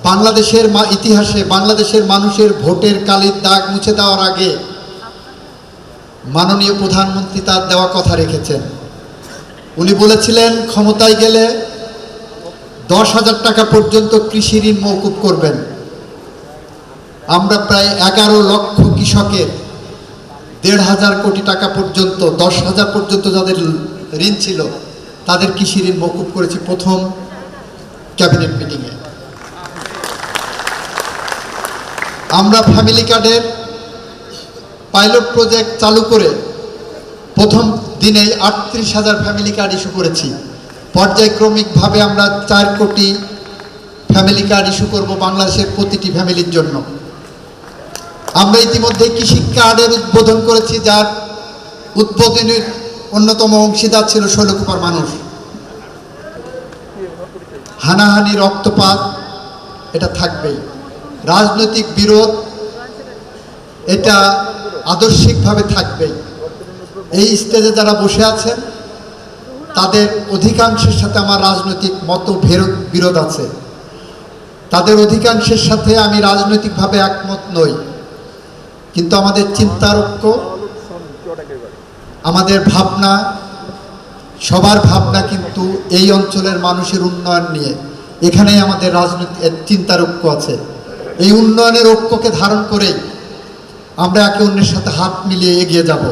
বাংলাদেশের ইতিহাসে বাংলাদেশের মানুষের ভোটের কালির দাগ মুছে দেওয়ার আগে মাননীয় প্রধানমন্ত্রী তার দেওয়া কথা রেখেছেন। উনি বলেছিলেন ক্ষমতায় গেলে 10,000 টাকা পর্যন্ত কৃষি ঋণ মওকুফ করবেন। আমরা প্রায় 11 লক্ষ কৃষকের 1,500 কোটি টাকা পর্যন্ত 10,000 পর্যন্ত যাদের ঋণ ছিল তাদের কৃষি ঋণ মওকুফ করেছি প্রথম ক্যাবিনেট মিটিংয়ে। আমরা ফ্যামিলি কার্ডের পাইলট প্রজেক্ট চালু করে প্রথম দিনেই 38,000 ফ্যামিলি কার্ড ইস্যু করেছি। পর্যায়ক্রমিকভাবে আমরা 4 কোটি ফ্যামিলি কার্ড ইস্যু করব বাংলাদেশের প্রতিটি ফ্যামিলির জন্য। আমরা ইতিমধ্যে কৃষি কার্ডের উদ্বোধন করেছি, যার উদ্বোধনের অন্যতম অংশীদার ছিল শৈলকুপার মানুষ। হানাহানি রক্তপাত এটা থাকবেই, রাজনৈতিক বিরোধ এটা আদর্শিকভাবে থাকবেই। এই স্টেজে যারা বসে আছেন তাদের অধিকাংশের সাথে আমার রাজনৈতিক বিরোধ আছে, তাদের অধিকাংশের সাথে আমি রাজনৈতিকভাবে একমত নই, কিন্তু আমাদের চিন্তার ঐক্য, আমাদের ভাবনা, সবার ভাবনা কিন্তু এই অঞ্চলের মানুষের উন্নয়ন নিয়ে। এখানেই আমাদের রাজনৈতিক চিন্তার ঐক্য আছে। এই উন্নয়নের ঐক্যকে ধারণ করেই আমরা একে অন্যের সাথে হাত মিলিয়ে এগিয়ে যাব।